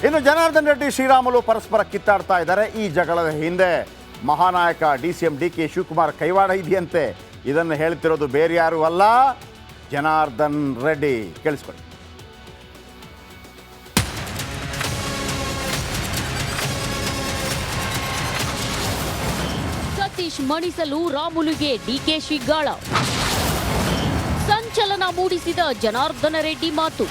ಇನ್ನು ಜನಾರ್ದನ್ ರೆಡ್ಡಿ ಶ್ರೀರಾಮುಲು ಪರಸ್ಪರ ಕಿತ್ತಾಡ್ತಾ ಇದ್ದಾರೆ. ಈ ಜಗಳದ ಹಿಂದೆ ಮಹಾನಾಯಕ DCM DK ಶಿವಕುಮಾರ್ ಕೈವಾಡ ಇದೆಯಂತೆ. ಇದನ್ನು ಹೇಳ್ತಿರೋದು ಬೇರೆ ಯಾರು ಅಲ್ಲ, ಜನಾರ್ದನ್ ರೆಡ್ಡಿ. ಕೇಳಿಸ್ಕೊಳ್ಳಿ. ಸತೀಶ್ ಮಣಿಸಲು ರಾಮುಲುಗೆ DKಶಿ ಗಾಳ. ಸಂಚಲನ ಮೂಡಿಸಿದ ಜನಾರ್ದನ ರೆಡ್ಡಿ ಮಾತು.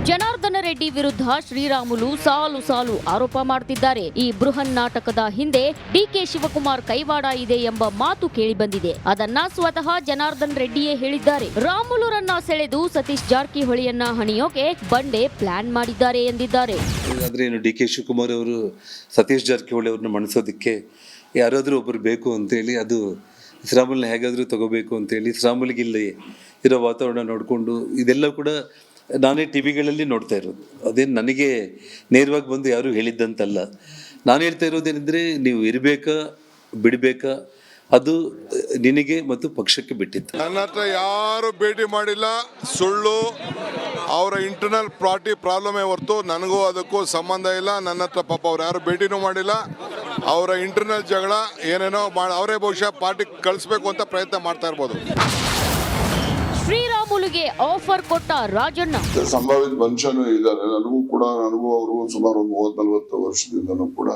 ಜನಾರ್ದನ ರೆಡ್ಡಿ ವಿರುದ್ಧ ಶ್ರೀರಾಮುಲು ಸಾಲು ಸಾಲು ಆರೋಪ ಮಾಡ್ತಿದ್ದಾರೆ. ಈ ಬೃಹನ್ ನಾಟಕದ ಹಿಂದೆ DK ಶಿವಕುಮಾರ್ ಕೈವಾಡ ಇದೆ ಎಂಬ ಮಾತು ಕೇಳಿಬಂದಿದೆ. ಅದನ್ನ ಸ್ವತಃ ಜನಾರ್ದನ್ ರೆಡ್ಡಿಯೇ ಹೇಳಿದ್ದಾರೆ. ರಾಮುಲುರನ್ನ ಸೆಳೆದು ಸತೀಶ್ ಜಾರಕಿಹೊಳಿಯನ್ನ ಹಣಿಯೋಕೆ ಬಂಡೆ ಪ್ಲಾನ್ ಮಾಡಿದ್ದಾರೆ ಎಂದಿದ್ದಾರೆ. DK ಶಿವಕುಮಾರ್ ಅವರು ಸತೀಶ್ ಜಾರಕಿಹೊಳಿ ಅವ್ರನ್ನ ಮಣಿಸೋದಕ್ಕೆ ಯಾರಾದರೂ ಒಬ್ಬರು ಬೇಕು ಅಂತೇಳಿ, ಅದು ಶ್ರೀರಾಮುಲನ್ನ ಹೇಗಾದರೂ ತಗೋಬೇಕು ಅಂತೇಳಿ ಶ್ರೀರಾಮುಲಿಗೆ ಇಲ್ಲಿ ಇರೋ ವಾತಾವರಣ ನೋಡಿಕೊಂಡು ಇದೆಲ್ಲ ಕೂಡ ನಾನೇ ಟಿವಿಗಳಲ್ಲಿ ನೋಡ್ತಾ ಇರೋದು. ಅದೇನು ನನಗೆ ನೇರವಾಗಿ ಬಂದು ಯಾರೂ ಹೇಳಿದ್ದಂತಲ್ಲ. ನಾನು ಹೇಳ್ತಾ ಇರೋದೇನೆಂದರೆ, ನೀವು ಇರಬೇಕಾ ಬಿಡಬೇಕಾ ಅದು ನಿನಗೆ ಮತ್ತು ಪಕ್ಷಕ್ಕೆ ಬಿಟ್ಟಿತ್ತು. ನನ್ನ ಹತ್ರ ಯಾರು ಭೇಟಿ ಮಾಡಿಲ್ಲ, ಸುಳ್ಳು. ಅವರ ಇಂಟರ್ನಲ್ ಪಾರ್ಟಿ ಪ್ರಾಬ್ಲಮೇ ಹೊರತು ನನಗೂ ಅದಕ್ಕೂ ಸಂಬಂಧ ಇಲ್ಲ. ನನ್ನ ಹತ್ರ ಪಾಪ ಅವ್ರು ಯಾರು ಭೇಟಿನೂ ಮಾಡಿಲ್ಲ. ಅವರ ಇಂಟರ್ನಲ್ ಜಗಳ ಏನೇನೋ ಅವರೇ ಬಹುಶಃ ಪಾರ್ಟಿ ಕಳಿಸ್ಬೇಕು ಅಂತ ಪ್ರಯತ್ನ ಮಾಡ್ತಾ ಇರ್ಬೋದು. ಶ್ರೀರಾಮುಲುಗೆ ಆಫರ್ ಕೊಟ್ಟ ರಾಜಣ್ಣ. ಸಂಭಾವಿತ ಮನುಷ್ಯನೂ ಇದ್ದಾರೆ. ನನಗೂ ಅವ್ರಿಗೂ ಸುಮಾರು 30-40 ವರ್ಷದಿಂದನೂ ಕೂಡ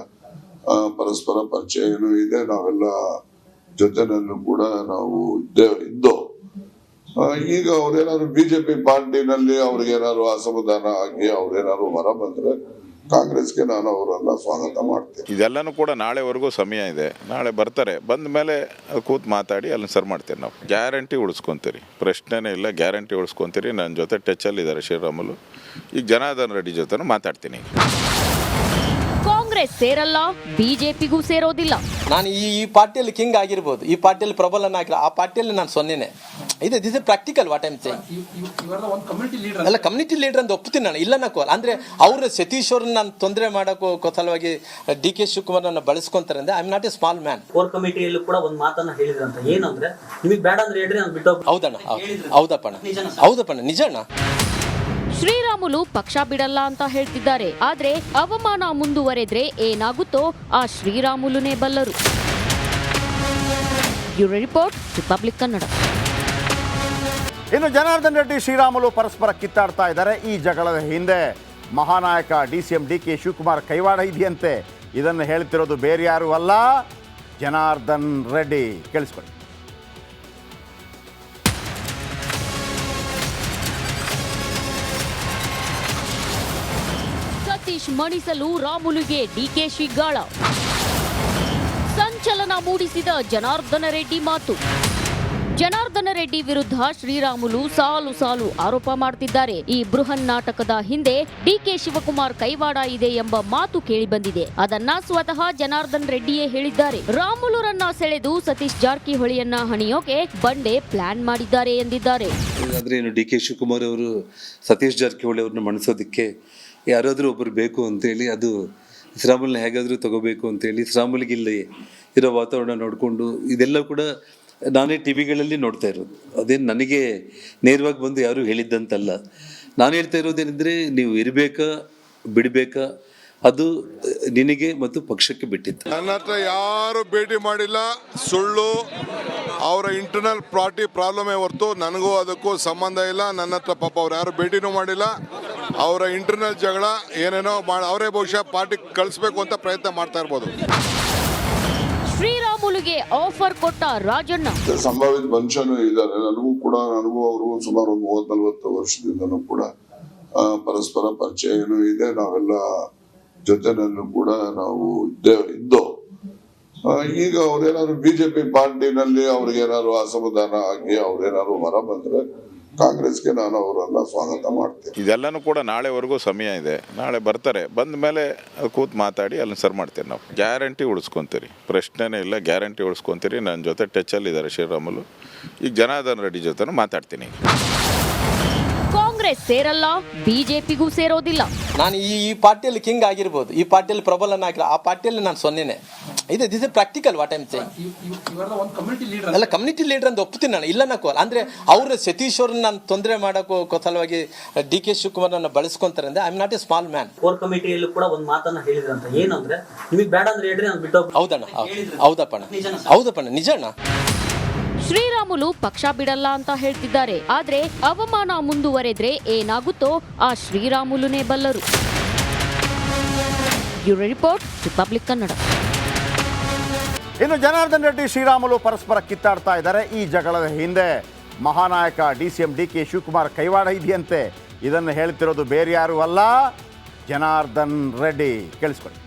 ಪರಸ್ಪರ ಪರಿಚಯ ಏನೂ ಇದೆ. ನಾವೆಲ್ಲ ಜೊತೆನಲ್ಲೂ ಕೂಡ ನಾವು ಇದ್ದೋ. ಈಗ ಅವ್ರೇನಾದ್ರು BJP ಪಾರ್ಟಿನಲ್ಲಿ ಅವ್ರಿಗೇನಾದ್ರು ಅಸಮಾಧಾನ ಆಗಿ ಅವ್ರೇನಾದ್ರು ಹೊರ ಬಂದ್ರೆ ಕಾಂಗ್ರೆಸ್ಗೆ ನಾನು ಅವರನ್ನ ಸ್ವಾಗತ ಮಾಡ್ತೇನೆ. ಇದೆಲ್ಲನೂ ಕೂಡ ನಾಳೆವರೆಗೂ ಸಮಯ ಇದೆ. ನಾಳೆ ಬರ್ತಾರೆ, ಬಂದ ಮೇಲೆ ಕೂತ್ ಮಾತಾಡಿ ಅಲ್ಲಿ ಸರ್ ಮಾಡ್ತೀವಿ. ನಾವು ಗ್ಯಾರಂಟಿ ಉಳಿಸ್ಕೊತೀರಿ, ಪ್ರಶ್ನೆನೇ ಇಲ್ಲ. ಗ್ಯಾರಂಟಿ ಉಳಿಸ್ಕೊತೀರಿ. ನನ್ನ ಜೊತೆ ಟಚಲ್ಲಿದ್ದಾರೆ ಶ್ರೀರಾಮುಲು. ಈಗ ಜನಾರ್ದನ್ ರೆಡ್ಡಿ ಜೊತೆ ಮಾತಾಡ್ತೀನಿ. ಕಾಂಗ್ರೆಸ್ ಸೇರಲ್ಲ, BJPಗೂ ಸೇರೋದಿಲ್ಲ. ನಾನು ಈ ಪಾರ್ಟಿಯಲ್ಲಿ ಕಿಂಗ್ ಆಗಿರ್ಬೋದು, ಈ ಪಾರ್ಟಿಯಲ್ಲಿ ಪ್ರಬಲನ ಆಗಿಲ್ಲ, ಆ ಪಾರ್ಟಿಯಲ್ಲಿ ನಾನು ಸೊನ್ನೆನೆ. This is practical what I am saying. ಅಲ್ಲ, ಕಮ್ಯುನಿಟಿ ಲೀಡರ್ ಅಂತ ಒಪ್ತೀನಿ ನಾನು, ಇಲ್ಲ ನಕ್ಕೋ. ಅಂದ್ರೆ ಅವ್ರ ಸತೀಶ್ ಅವ್ರನ್ನ ನಾನು ತೊಂದರೆ ಮಾಡೋಕ್ಕೋ ಸಲುವಾಗಿ DK ಶಿವಕುಮಾರ್ ನನ್ನ ಬಳಸ್ಕೊಂತಾರೆ ಅಂದ್ರೆ I am not a small man. Core ಕಮಿಟಿಯಲ್ಲೂ ಕೂಡ ಒಂದು ಮಾತನ್ನ ಹೇಳಿದ್ರಂತ, ಏನಂದ್ರೆ ನಿಮಗೆ ಬೇಡ ಅಂದ್ರೆ ಹೇಳ್ರಿ, ನಾನು ಬಿಟ್ಟು. ಹೌದಣ್ಣ, ನಿಜಣ್ಣ. ಶ್ರೀರಾಮುಲು ಪಕ್ಷ ಬಿಡಲ್ಲ ಅಂತ ಹೇಳ್ತಿದ್ದಾರೆ. ಆದ್ರೆ ಅವಮಾನ ಮುಂದುವರೆದ್ರೆ ಏನಾಗುತ್ತೋ ಆ ಶ್ರೀರಾಮುಲುನೇ ಬಲ್ಲರು. Bureau report, Republic Kannada. ಇನ್ನು ಜನಾರ್ದನ್ ರೆಡ್ಡಿ ಶ್ರೀರಾಮುಲು ಪರಸ್ಪರ ಕಿತ್ತಾಡ್ತಾ ಇದ್ದಾರೆ. ಈ ಜಗಳದ ಹಿಂದೆ ಮಹಾನಾಯಕ DCM DK ಶಿವಕುಮಾರ್ ಕೈವಾಡ ಇದೆಯಂತೆ. ಇದನ್ನು ಹೇಳ್ತಿರೋದು ಬೇರೆ ಯಾರು ಅಲ್ಲ, ಜನಾರ್ದನ್ ರೆಡ್ಡಿ. ಕೇಳಿಸ್ಕೊಳ್ಳಿ. ಸತೀಶ್ ಮಣಿಸಲು ರಾಮುಲುಗೆ DKಶಿ ಗಾಳ. ಸಂಚಲನ ಮೂಡಿಸಿದ ಜನಾರ್ದನ ರೆಡ್ಡಿ ಮಾತು. ಜನಾರ್ದನ ರೆಡ್ಡಿ ವಿರುದ್ಧ ಶ್ರೀರಾಮುಲು ಸಾಲು ಸಾಲು ಆರೋಪ ಮಾಡ್ತಿದ್ದಾರೆ. ಈ ಬೃಹನ್ ನಾಟಕದ ಹಿಂದೆ DK ಶಿವಕುಮಾರ್ ಕೈವಾಡ ಇದೆ ಎಂಬ ಮಾತು ಕೇಳಿಬಂದಿದೆ. ಅದನ್ನ ಸ್ವತಃ ಜನಾರ್ದನ್ ರೆಡ್ಡಿಯೇ ಹೇಳಿದ್ದಾರೆ. ರಾಮುಲುರನ್ನ ಸೆಳೆದು ಸತೀಶ್ ಜಾರಕಿಹೊಳಿಯನ್ನ ಹಣಿಯೋಕೆ ಬಂಡೆ ಪ್ಲಾನ್ ಮಾಡಿದ್ದಾರೆ ಎಂದಿದ್ದಾರೆ. DK ಶಿವಕುಮಾರ್ ಅವರು ಸತೀಶ್ ಜಾರಕಿಹೊಳಿ ಅವ್ರನ್ನ ಮಣಿಸೋದಕ್ಕೆ ಯಾರಾದರೂ ಒಬ್ಬರು ಬೇಕು ಅಂತೇಳಿ, ಅದು ಶ್ರೀರಾಮುಲನ್ನ ಹೇಗಾದರೂ ತಗೋಬೇಕು ಅಂತೇಳಿ ಶ್ರೀರಾಮುಲಿಗೆ ಇಲ್ಲಿ ಇರೋ ವಾತಾವರಣ ನೋಡಿಕೊಂಡು ಇದೆಲ್ಲ ಕೂಡ ನಾನೇ ಟಿವಿಗಳಲ್ಲಿ ನೋಡ್ತಾ ಇರೋದು. ಅದೇನು ನನಗೆ ನೇರವಾಗಿ ಬಂದು ಯಾರೂ ಹೇಳಿದ್ದಂತಲ್ಲ. ನಾನು ಹೇಳ್ತಾ ಇರೋದೇನೆಂದರೆ, ನೀವು ಇರಬೇಕಾ ಬಿಡಬೇಕಾ ಅದು ನಿನಗೆ ಮತ್ತು ಪಕ್ಷಕ್ಕೆ ಬಿಟ್ಟಿತ್ತು. ನನ್ನ ಹತ್ರ ಯಾರು ಭೇಟಿ ಮಾಡಿಲ್ಲ, ಸುಳ್ಳು. ಅವರ ಇಂಟರ್ನಲ್ ಪಾರ್ಟಿ ಪ್ರಾಬ್ಲಮೇ ಹೊರತು ನನಗೂ ಅದಕ್ಕೂ ಸಂಬಂಧ ಇಲ್ಲ. ನನ್ನ ಹತ್ರ ಪಾಪ ಅವ್ರು ಯಾರು ಭೇಟಿನೂ ಮಾಡಿಲ್ಲ. ಅವರ ಇಂಟರ್ನಲ್ ಜಗಳ ಏನೇನೋ ಅವರೇ ಬಹುಶಃ ಪಾರ್ಟಿ ಕಳಿಸ್ಬೇಕು ಅಂತ ಪ್ರಯತ್ನ ಮಾಡ್ತಾ ಇರ್ಬೋದು. ಶ್ರೀರಾಮುಲುಗೆ ಆಫರ್ ಕೊಟ್ಟ ರಾಜಣ್ಣ. ಸಂಭಾವಿತ ಮನುಷ್ಯನೂ ಇದ್ದಾರೆ. ನನಗೂ ಅವ್ರಿಗೂ ಸುಮಾರು 30-40 ವರ್ಷದಿಂದನೂ ಕೂಡ ಪರಸ್ಪರ ಪರಿಚಯ ಏನೂ ಇದೆ. ನಾವೆಲ್ಲ ಜೊತೆನಲ್ಲೂ ಕೂಡ ನಾವು ಇದ್ದೋ. ಈಗ ಅವ್ರೇನಾದ್ರು BJP ಪಾರ್ಟಿನಲ್ಲಿ ಅವ್ರಿಗೇನಾದ್ರು ಅಸಮಾಧಾನ ಆಗಿ ಅವ್ರೇನಾದ್ರು ಹೊರ ಬಂದ್ರೆ ಕಾಂಗ್ರೆಸ್ಗೆ ನಾನು ಅವರನ್ನ ಸ್ವಾಗತ ಮಾಡ್ತೇನೆ. ಇದೆಲ್ಲನೂ ಕೂಡ ನಾಳೆವರೆಗೂ ಸಮಯ ಇದೆ. ನಾಳೆ ಬರ್ತಾರೆ, ಬಂದ ಮೇಲೆ ಕೂತ್ ಮಾತಾಡಿ ಅಲ್ಲಿ ಸರ್ ಮಾಡ್ತೀವಿ. ನಾವು ಗ್ಯಾರಂಟಿ ಉಳಿಸ್ಕೊತೀರಿ, ಪ್ರಶ್ನೆನೇ ಇಲ್ಲ. ಗ್ಯಾರಂಟಿ ಉಳಿಸ್ಕೊತೀರಿ. ನನ್ನ ಜೊತೆ ಟಚಲ್ಲಿದ್ದಾರೆ ಶ್ರೀರಾಮುಲು. ಈಗ ಜನಾರ್ದನ್ ರೆಡ್ಡಿ ಜೊತೆ ಮಾತಾಡ್ತೀನಿ. ಕಾಂಗ್ರೆಸ್ ಸೇರಲ್ಲ, BJPಗೂ ಸೇರೋದಿಲ್ಲ. ನಾನು ಈ ಪಾರ್ಟಿಯಲ್ಲಿ ಕಿಂಗ್ ಆಗಿರ್ಬೋದು, ಈ ಪಾರ್ಟಿಯಲ್ಲಿ ಪ್ರಬಲನ ಆಗಿಲ್ಲ, ಆ ಪಾರ್ಟಿಯಲ್ಲಿ ನಾನು ಸೊನ್ನೆನೆ. ಇದೆ this is practical what I'm saying. ಅಲ್ಲ ಕಮ್ಯುನಿಟಿ ಲೀಡರ್ ಅಂತ ಒಪ್ತೀನಿ ನಾನು, ಇಲ್ಲ ಅನ್ನೋಕ್ಕಲ್ಲ. ಅಂದ್ರೆ ಅವ್ರ ಸತೀಶ್ ಅವ್ರನ್ನ ನಾನು ತೊಂದರೆ ಮಾಡೋಕ್ಕೋ ಸಲುವಾಗಿ ಡಿ ಕೆ ಶಿವಕುಮಾರ್ ನನ್ನ ಬಳಸ್ಕೊಂತಾರೆ ಅಂದ್ರೆ I am not a small man. Core ಕಮಿಟಿಯಲ್ಲೂ ಕೂಡ ಒಂದು ಮಾತನ್ನ ಹೇಳಿದ್ರಂತ, ಏನಂದ್ರೆ ನಿಮಗೆ ಬೇಡ ಅಂದ್ರೆ ಹೇಳ್ರಿ ನಾನು ಬಿಟ್ಟು ಹೌದಣ್ಣ, ಹೌದಪ್ಪಣ್ಣ, ಹೌದಪ್ಪಣ್ಣ, ನಿಜಣ್ಣ. ಶ್ರೀರಾಮುಲು ಪಕ್ಷ ಬಿಡಲ್ಲ ಅಂತ ಹೇಳ್ತಿದ್ದಾರೆ. ಆದ್ರೆ ಅವಮಾನ ಮುಂದುವರೆದ್ರೆ ಏನಾಗುತ್ತೋ ಆ ಶ್ರೀರಾಮುಲುನೇ ಬಲ್ಲರು. Bureau report, Republic Kannada. ಇನ್ನು ಜನಾರ್ದನ್ ರೆಡ್ಡಿ ಶ್ರೀರಾಮುಲು ಪರಸ್ಪರ ಕಿತ್ತಾಡ್ತಾ ಇದ್ದಾರೆ. ಈ ಜಗಳದ ಹಿಂದೆ ಮಹಾನಾಯಕ DCM DK ಶಿವಕುಮಾರ್ ಕೈವಾಡ ಇದೆಯಂತೆ. ಇದನ್ನು ಹೇಳ್ತಿರೋದು ಬೇರೆ ಯಾರು ಅಲ್ಲ, ಜನಾರ್ದನ್ ರೆಡ್ಡಿ. ಕೇಳಿಸ್ಕೊಳ್ಳಿ.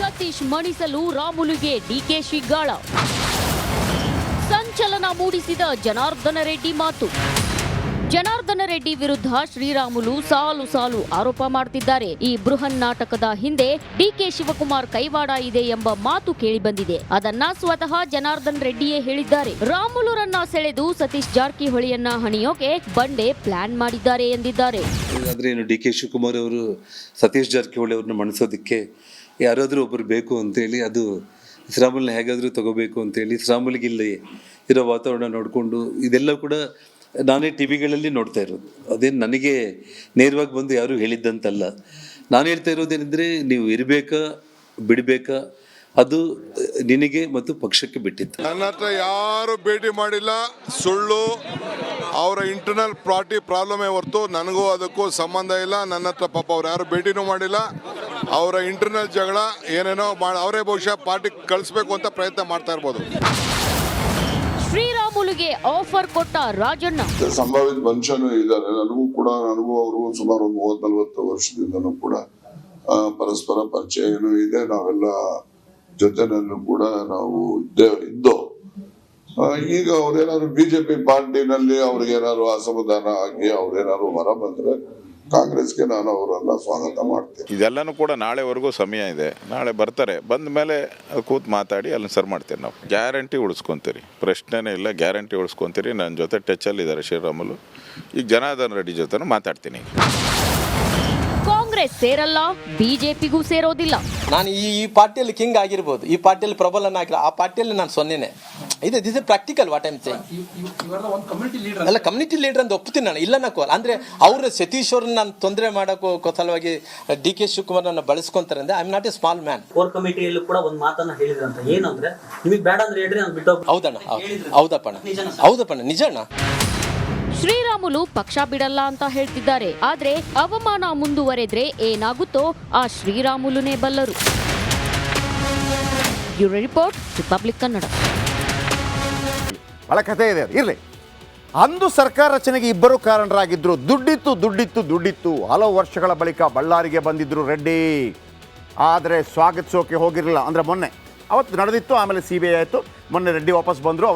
ಸತೀಶ್ ಮಣಿಸಲು ರಾಮುಲುಗೆ ಡಿಕೆಶಿ ಗಾಳ. ಸಂಚಲನ ಮೂಡಿಸಿದ ಜನಾರ್ದನ ರೆಡ್ಡಿ ಮಾತು. ಜನಾರ್ದನ ರೆಡ್ಡಿ ವಿರುದ್ಧ ಶ್ರೀರಾಮುಲು ಸಾಲು ಸಾಲು ಆರೋಪ ಮಾಡ್ತಿದ್ದಾರೆ. ಈ ಬೃಹನ್ ನಾಟಕದ ಹಿಂದೆ ಡಿಕೆ ಶಿವಕುಮಾರ್ ಕೈವಾಡ ಇದೆ ಎಂಬ ಮಾತು ಕೇಳಿಬಂದಿದೆ. ಅದನ್ನ ಸ್ವತಃ ಜನಾರ್ದನ್ ರೆಡ್ಡಿಯೇ ಹೇಳಿದ್ದಾರೆ. ರಾಮುಲುರನ್ನ ಸೆಳೆದು ಸತೀಶ್ ಜಾರಕಿಹೊಳಿಯನ್ನ ಹಣಿಯೋಕೆ ಬಂಡೆ ಪ್ಲಾನ್ ಮಾಡಿದ್ದಾರೆ ಎಂದಿದ್ದಾರೆ. ಆದರೆ ಏನು ಡಿ ಕೆ ಶಿವಕುಮಾರ್ ಅವರು ಸತೀಶ್ ಜಾರಕಿಹೊಳಿ ಅವ್ರನ್ನ ಮಣಿಸೋದಕ್ಕೆ ಯಾರಾದರೂ ಒಬ್ಬರು ಬೇಕು ಅಂತೇಳಿ, ಅದು ಶ್ರೀರಾಮುಲ್ನ ಹೇಗಾದರೂ ತಗೋಬೇಕು ಅಂತೇಳಿ ಶ್ರೀರಾಮುಲ್ಗೆ ಇಲ್ಲಿ ಇರೋ ವಾತಾವರಣ ನೋಡಿಕೊಂಡು ಇದೆಲ್ಲ ಕೂಡ ನಾನೇ ಟಿ ವಿಗಳಲ್ಲಿ ನೋಡ್ತಾ ಇರೋದು. ಅದೇನು ನನಗೆ ನೇರವಾಗಿ ಬಂದು ಯಾರೂ ಹೇಳಿದ್ದಂತಲ್ಲ. ನಾನು ಹೇಳ್ತಾ ಇರೋದೇನೆಂದರೆ, ನೀವು ಇರಬೇಕಾ ಬಿಡಬೇಕಾ ಅದು ನಿನಗೆ ಮತ್ತು ಪಕ್ಷಕ್ಕೆ ಬಿಟ್ಟಿತ್ತು. ನನ್ನ ಹತ್ರ ಯಾರು ಭೇಟಿ ಮಾಡಿಲ್ಲ, ಸುಳ್ಳು. ಅವರ ಇಂಟರ್ನಲ್ ಪಾರ್ಟಿ ಪ್ರಾಬ್ಲಮೇ ಹೊರತು ನನಗೂ ಅದಕ್ಕೂ ಸಂಬಂಧ ಇಲ್ಲ. ನನ್ನ ಹತ್ರ ಪಾಪ ಅವ್ರು ಯಾರು ಭೇಟಿನೂ ಮಾಡಿಲ್ಲ. ಅವರ ಇಂಟರ್ನಲ್ ಜಗಳ ಏನೇನೋ ಅವರೇ ಬಹುಶಃ ಪಾರ್ಟಿ ಕಳಿಸ್ಬೇಕು ಅಂತ ಪ್ರಯತ್ನ ಮಾಡ್ತಾ ಇರ್ಬೋದು. ಶ್ರೀರಾಮುಲುಗೆ ಆಫರ್ ಕೊಟ್ಟ ರಾಜಣ್ಣ. ಸಂಭಾವಿತ ಮನುಷ್ಯನೂ ಇದ್ದಾರೆ. ನನಗೂ ಅವರು ಸುಮಾರು 30-40 ವರ್ಷದಿಂದನೂ ಕೂಡ ಪರಸ್ಪರ ಪರಿಚಯನೂ ಇದೆ. ನಾವೆಲ್ಲ ಜೊತೆನಲ್ಲೂ ಕೂಡ ನಾವು ಇದ್ದೋ. ಈಗ ಅವ್ರೇನಾದ್ರು ಬಿಜೆಪಿ ಪಾರ್ಟಿನಲ್ಲಿ ಅವ್ರಿಗೇನಾದ್ರು ಅಸಮಾಧಾನ ಆಗಿ ಅವ್ರೇನಾದ್ರು ಹೊರ ಬಂದ್ರೆ ಕಾಂಗ್ರೆಸ್ಗೆ ನಾನು ಅವರನ್ನ ಸ್ವಾಗತ ಮಾಡ್ತೇನೆ. ಇದೆಲ್ಲನೂ ಕೂಡ ನಾಳೆವರೆಗೂ ಸಮಯ ಇದೆ. ನಾಳೆ ಬರ್ತಾರೆ, ಬಂದ ಮೇಲೆ ಕೂತ್ ಮಾತಾಡಿ ಅಲ್ಲಿ ಸರ್ ಮಾಡ್ತೀರಿ. ನಾವು ಗ್ಯಾರಂಟಿ ಉಳಿಸ್ಕೊತೀರಿ, ಪ್ರಶ್ನೆನೇ ಇಲ್ಲ. ಗ್ಯಾರಂಟಿ ಉಳಿಸ್ಕೊತೀರಿ. ನನ್ನ ಜೊತೆ ಟಚಲ್ಲಿದ್ದಾರೆ ಶ್ರೀರಾಮುಲು. ಈಗ ಜನಾರ್ದನ್ ರೆಡ್ಡಿ ಜೊತೆ ಮಾತಾಡ್ತೀನಿ. ಕಾಂಗ್ರೆಸ್ ಸೇರಲ್ಲ, ಬಿಜೆಪಿಗೂ ಸೇರೋದಿಲ್ಲ. ನಾನು ಈ ಪಾರ್ಟಿಯಲ್ಲಿ ಕಿಂಗ್ ಆಗಿರ್ಬೋದು, ಈ ಪಾರ್ಟಿಯಲ್ಲಿ ಪ್ರಬಲನ ಆಗಿಲ್ಲ, ಆ ಪಾರ್ಟಿಯಲ್ಲಿ ನಾನು ಸೊನ್ನೆನೆ. ಇದೆ this is practical what I'm saying. ಅಲ್ಲ ಕಮ್ಯುನಿಟಿ ಲೀಡರ್ ಅಂತ ಒಪ್ತೀನಿ ನಾನು, ಇಲ್ಲ ಅನ್ನೋಕ್ಕಲ್ಲ. ಅಂದ್ರೆ ಅವ್ರ ಸತೀಶ್ ಅವ್ರನ್ನ ನಾನು ತೊಂದರೆ ಮಾಡೋಕ್ಕೋ ಸಲುವಾಗಿ ಡಿ ಕೆ ಶಿವಕುಮಾರ್ ನನ್ನ ಬಳಸ್ಕೊಂತಾರೆ ಅಂದ್ರೆ I am not a small man. Core ಕಮಿಟಿಯಲ್ಲೂ ಕೂಡ ಒಂದು ಮಾತನ್ನ ಹೇಳಿದ್ರಂತ, ಏನಂದ್ರೆ ನಿಮಗೆ ಬೇಡ ಅಂದ್ರೆ ಹೇಳ್ರಿ ನಾನು ಬಿಟ್ಟು ಹೌದಣ್ಣ, ಹೌದಪ್ಪಣ್ಣ, ಹೌದಪ್ಪಣ್ಣ, ನಿಜಣ್ಣ. ಶ್ರೀರಾಮುಲು ಪಕ್ಷ ಬಿಡಲ್ಲ ಅಂತ ಹೇಳ್ತಿದ್ದಾರೆ. ಆದ್ರೆ ಅವಮಾನ ಮುಂದುವರೆದ್ರೆ ಏನಾಗುತ್ತೋ ಆ ಶ್ರೀರಾಮುಲುನೇ ಬಲ್ಲರು. Bureau report, Republic Kannada. ಬಹಳ ಕಥೆ ಇದೆ. ಇರಲಿ, ಅಂದು ಸರ್ಕಾರ ರಚನೆಗೆ ಇಬ್ಬರು ಕಾರಣರಾಗಿದ್ದರು. ದುಡ್ಡಿತ್ತು. ಹಲವು ವರ್ಷಗಳ ಬಳಿಕ ಬಳ್ಳಾರಿಗೆ ಬಂದಿದ್ರು ರೆಡ್ಡಿ. ಆದರೆ ಸ್ವಾಗತಿಸೋಕೆ ಹೋಗಿರಲಿಲ್ಲ. ಅಂದರೆ ಮೊನ್ನೆ ಅವತ್ತು ನಡೆದಿತ್ತು, ಆಮೇಲೆ CBI ಆಯಿತು. ಮೊನ್ನೆ ರೆಡ್ಡಿ ವಾಪಸ್ ಬಂದರು.